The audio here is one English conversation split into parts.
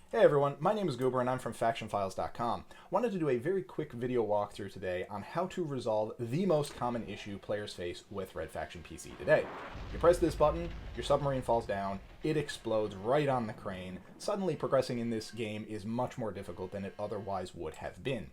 Hey everyone, my name is Goober and I'm from factionfiles.com. Wanted to do a very quick video walkthrough today on how to resolve the most common issue players face with Red Faction PC today. You press this button, your submarine falls down, it explodes right on the crane. Suddenly progressing in this game is much more difficult than it otherwise would have been.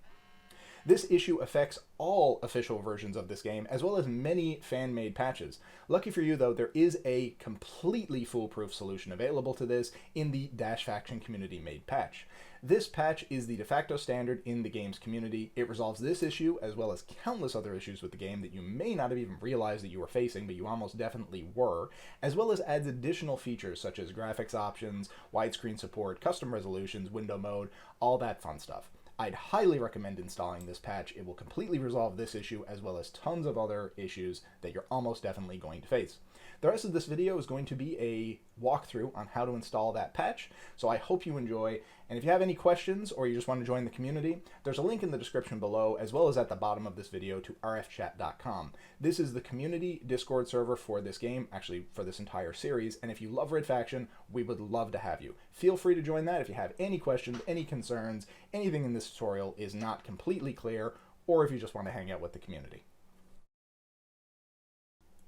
This issue affects all official versions of this game, as well as many fan-made patches. Lucky for you, though, there is a completely foolproof solution available to this in the Dash Faction community-made patch. This patch is the de facto standard in the game's community. It resolves this issue, as well as countless other issues with the game that you may not have even realized that you were facing, but you almost definitely were, as well as adds additional features such as graphics options, widescreen support, custom resolutions, window mode, all that fun stuff. I'd highly recommend installing this patch. It will completely resolve this issue as well as tons of other issues that you're almost definitely going to face. The rest of this video is going to be a walkthrough on how to install that patch, so I hope you enjoy. And if you have any questions or you just want to join the community, there's a link in the description below as well as at the bottom of this video to rfchat.com. This is the community Discord server for this game, actually for this entire series, and if you love Red Faction, we would love to have you. Feel free to join that if you have any questions, any concerns, anything in this tutorial is not completely clear, or if you just want to hang out with the community.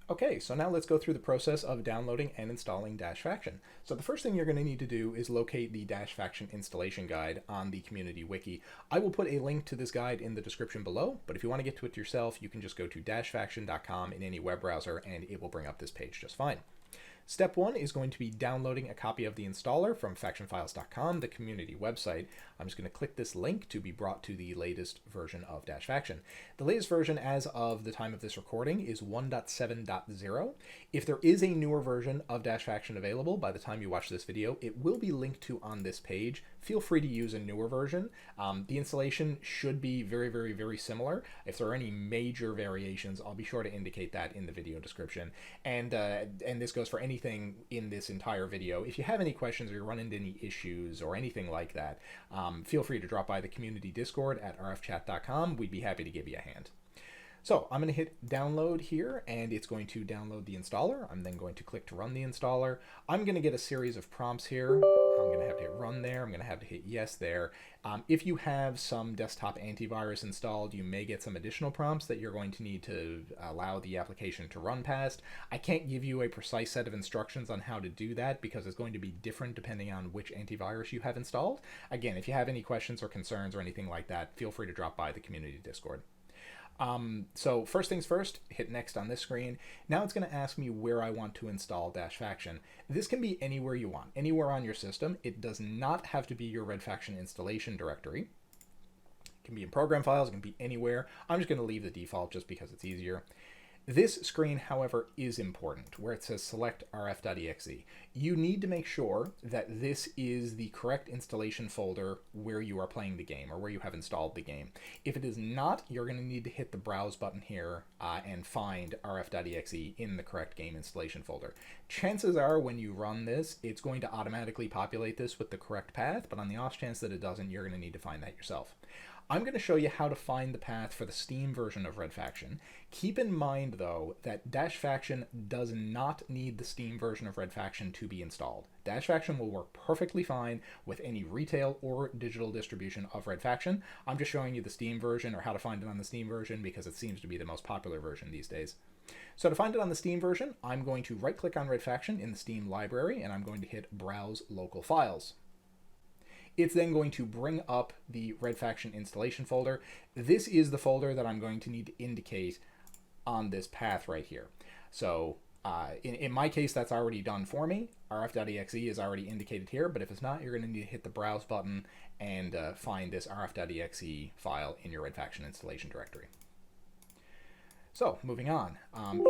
Okay, so now let's go through the process of downloading and installing Dash Faction. So the first thing you're going to need to do is locate the Dash Faction installation guide on the community wiki. I will put a link to this guide in the description below, but if you want to get to it yourself, you can just go to dashfaction.com in any web browser and it will bring up this page just fine. Step one is going to be downloading a copy of the installer from factionfiles.com, the community website. I'm just going to click this link to be brought to the latest version of Dash Faction. The latest version as of the time of this recording is 1.7.0. If there is a newer version of Dash Faction available by the time you watch this video, it will be linked to on this page. Feel free to use a newer version. The installation should be very similar. If there are any major variations, I'll be sure to indicate that in the video description. And this goes for anything in this entire video. If you have any questions or you run into any issues or anything like that, feel free to drop by the community Discord at rfchat.com. We'd be happy to give you a hand. So I'm going to hit download here and it's going to download the installer. I'm then going to click to run the installer. I'm going to get a series of prompts here. I'm going to have to hit run there. I'm going to have to hit yes there. If you have some desktop antivirus installed, you may get some additional prompts that you're going to need to allow the application to run past. I can't give you a precise set of instructions on how to do that because it's going to be different depending on which antivirus you have installed. Again, if you have any questions or concerns or anything like that, feel free to drop by the community Discord. So first things first, hit next on this screen. Now it's going to ask me where I want to install Dash Faction. This can be anywhere you want, anywhere on your system. It does not have to be your Red Faction installation directory. It can be in program files, it can be anywhere. I'm just going to leave the default just because it's easier. This screen, however, is important, where it says select rf.exe. You need to make sure that this is the correct installation folder where you are playing the game or where you have installed the game. If it is not, you're going to need to hit the browse button here and find rf.exe in the correct game installation folder. Chances are when you run this, it's going to automatically populate this with the correct path, but on the off chance that it doesn't, you're going to need to find that yourself. I'm going to show you how to find the path for the Steam version of Red Faction. Keep in mind, though, that Dash Faction does not need the Steam version of Red Faction to be installed. Dash Faction will work perfectly fine with any retail or digital distribution of Red Faction. I'm just showing you the Steam version or how to find it on the Steam version because it seems to be the most popular version these days. So to find it on the Steam version, I'm going to right-click on Red Faction in the Steam library, and I'm going to hit Browse Local Files. It's then going to bring up the Red Faction installation folder. This is the folder that I'm going to need to indicate on this path right here. So in my case, that's already done for me. rf.exe is already indicated here, but if it's not, you're going to need to hit the browse button and find this rf.exe file in your Red Faction installation directory. So moving on,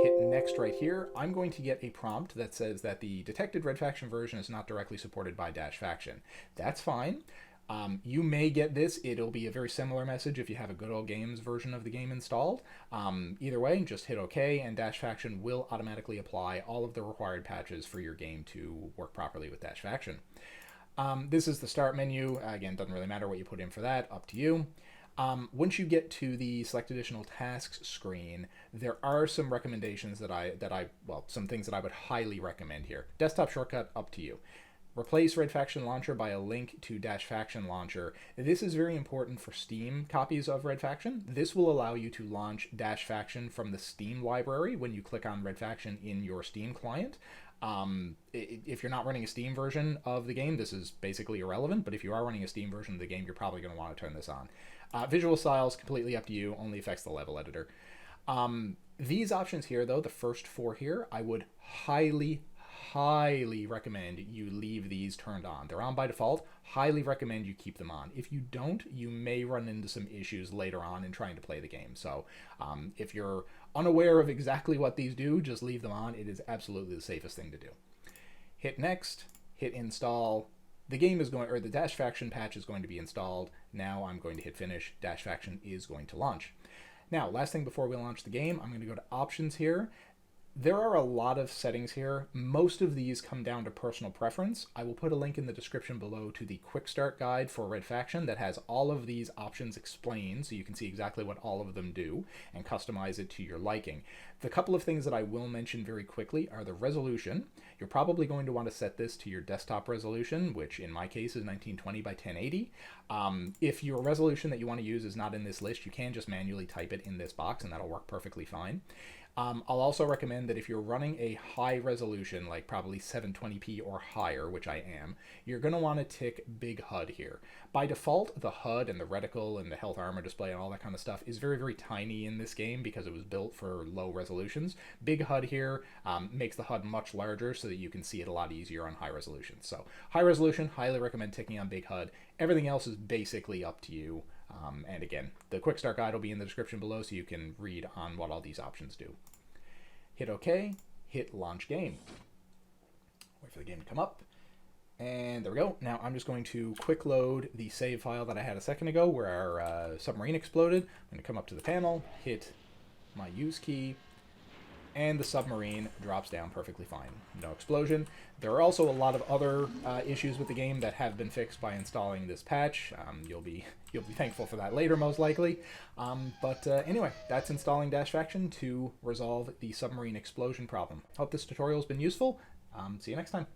hit next right here. I'm going to get a prompt that says that the detected Red Faction version is not directly supported by Dash Faction. That's fine. You may get this. It'll be a very similar message if you have a Good Old Games version of the game installed. Either way, just hit OK, and Dash Faction will automatically apply all of the required patches for your game to work properly with Dash Faction. This is the start menu. Again, doesn't really matter what you put in for that, up to you. Once you get to the select additional tasks screen, there are some recommendations some things that I would highly recommend here. Desktop shortcut, up to you. Replace Red Faction Launcher by a link to Dash Faction Launcher. This is very important for Steam copies of Red Faction. This will allow you to launch Dash Faction from the Steam library when you click on Red Faction in your Steam client. If you're not running a Steam version of the game, this is basically irrelevant, but if you are running a Steam version of the game, you're probably going to want to turn this on. Visual styles, completely up to you, only affects the level editor. These options here, though, the first four here, I would highly recommend you leave these turned on. They're on by default. Highly recommend you keep them on. If you don't, you may run into some issues later on in trying to play the game. So if you're unaware of exactly what these do, just leave them on. It is absolutely the safest thing to do. Hit next, hit install. The game is going, or the Dash Faction patch is going to be installed. Now I'm going to hit finish. Dash Faction is going to launch. Now, last thing before we launch the game, I'm going to go to options here. There are a lot of settings here. Most of these come down to personal preference. I will put a link in the description below to the quick start guide for Red Faction that has all of these options explained so you can see exactly what all of them do and customize it to your liking. The couple of things that I will mention very quickly are the resolution. You're probably going to want to set this to your desktop resolution, which in my case is 1920 by 1080. If your resolution that you want to use is not in this list, you can just manually type it in this box and that'll work perfectly fine. I'll also recommend that if you're running a high resolution, like probably 720p or higher, which I am, you're going to want to tick Big HUD here. By default, the HUD and the reticle and the health armor display and all that kind of stuff is very, very tiny in this game because it was built for low resolutions. Big HUD here makes the HUD much larger so that you can see it a lot easier on high resolution. So high resolution, highly recommend ticking on Big HUD. Everything else is basically up to you. And again, the quick start guide will be in the description below so you can read on what all these options do. Hit OK, hit launch game. Wait for the game to come up. And there we go. Now I'm just going to quick load the save file that I had a second ago where our submarine exploded. I'm going to come up to the panel, hit my use key, and the submarine drops down perfectly fine. No explosion. There are also a lot of other issues with the game that have been fixed by installing this patch. You'll be thankful for that later, most likely. Anyway, that's installing Dash Faction to resolve the submarine explosion problem. Hope this tutorial has been useful. See you next time.